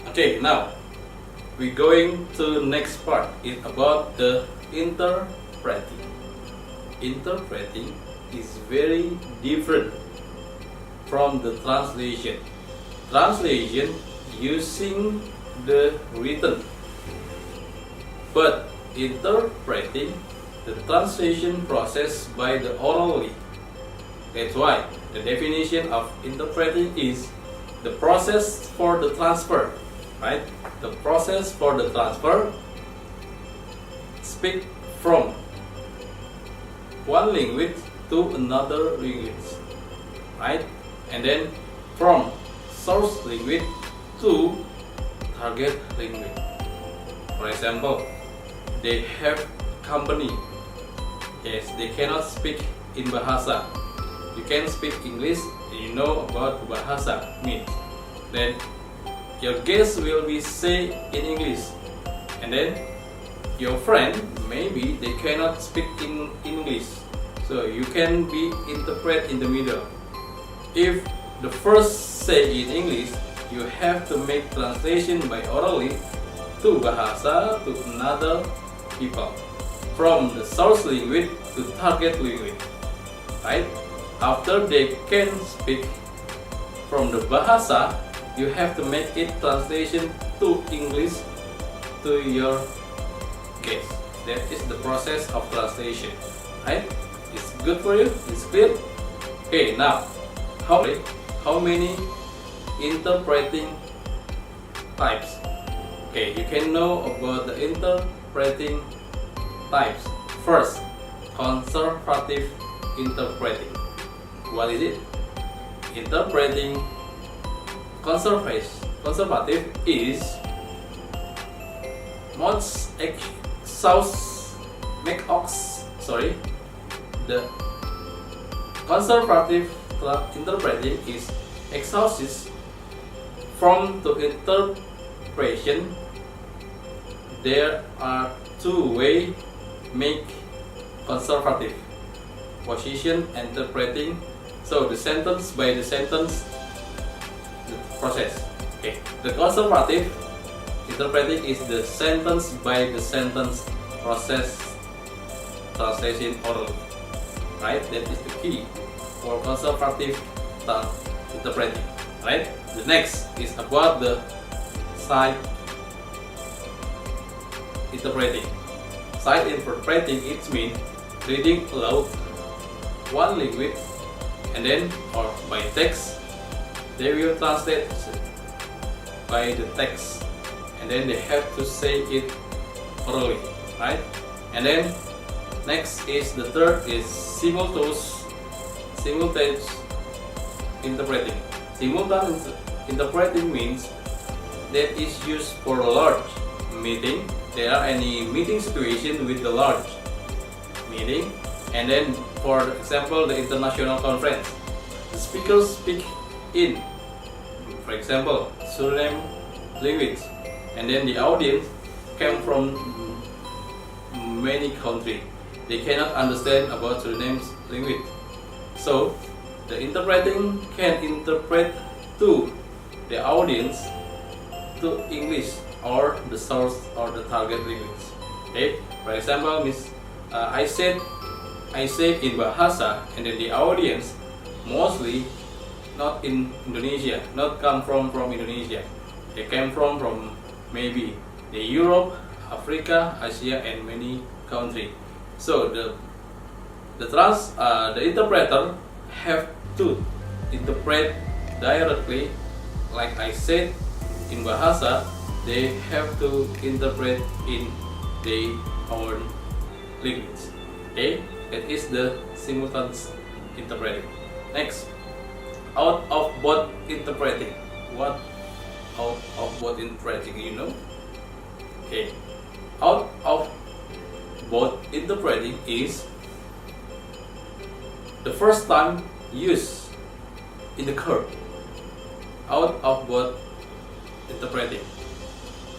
Okay, now we're going to the next part. It's about the interpreting. Interpreting is very different from the translation. Translation using the written, but interpreting the translation process by the orally. That's why the definition of interpreting is the process for the transfer, right? The process for the transfer, speak from one language to another language, right? And then from source language to target language. For example, they have company. Yes, they cannot speak in Bahasa. You can speak English and you know about Bahasa means. Then your guest will be say in English, and then your friend maybe they cannot speak in English, so you can be interpret in the middle. If the first say in English, you have to make translation by orally to Bahasa to another people from the source language to target language, right? After they can speak from the Bahasa, you have to make it translation to English to your guest. That is the process of translation, right? It's good for you? It's clear? Okay, now how many interpreting types? Okay, you can know about the interpreting types. First, conservative interpreting. What is it? Interpreting conservative is the conservative interpreting is exhaustive from the interpretation. There are two ways make conservative position interpreting. So the sentence by the sentence the process. Okay, the conservative interpreting is the sentence by the sentence process translation orally, right? That is the key for conservative interpreting, right? The next is about the side interpreting. Side interpreting, it means reading aloud one language and then or by text. They will translate by the text and then they have to say it orally, right? And then next is the third is simultaneous interpreting. Simultaneous interpreting means that is used for a large meeting. There are any meeting situation with the large meeting, and then for example the international conference, the speakers speak in, for example, Suriname language, and then the audience came from many countries. They cannot understand about Suriname's language, so the interpreting can interpret to the audience to English or the source or the target language. Okay, for example, I say in Bahasa, and then the audience mostly not in Indonesia, not come from Indonesia. They came from maybe the Europe, Africa, Asia, and many countries. So the interpreter have to interpret directly, like I said in Bahasa. They have to interpret in their own language. Okay, that is the simultaneous interpreting. Next, out of both interpreting. What out of both interpreting? You know? Okay, out of both interpreting is the first time used in the court. Out of both interpreting.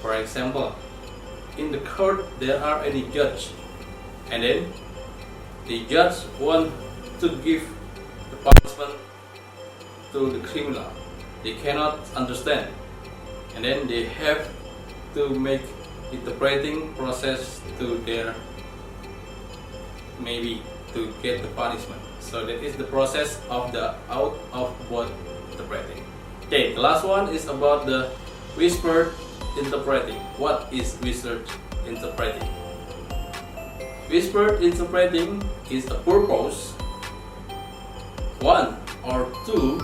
For example, in the court there are any judge, and then the judge want to give the punishment to the criminal, they cannot understand, and then they have to make interpreting process to their, maybe to get the punishment. So that is the process of the out of word interpreting. Okay, the last one is about the whispered interpreting. What is whispered interpreting? Whispered interpreting is a purpose, one or two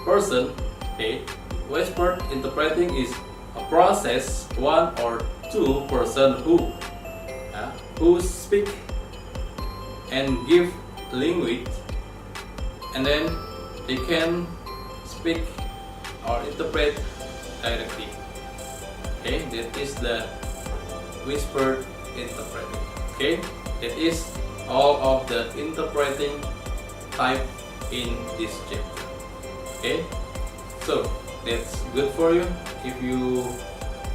person. Okay, whispered interpreting is a process, one or two person who speak and give language, and then they can speak or interpret directly. Okay, that is the whispered interpreting. Okay, that is all of the interpreting type in this chapter. Okay, so that's good for you if you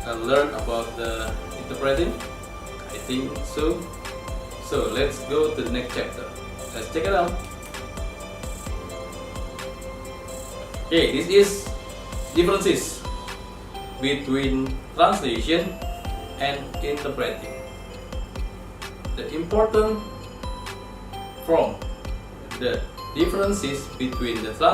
learn about the interpreting. I think so. So let's go to the next chapter. Let's check it out. Okay, this is differences between translation and interpreting. The important from the differences between the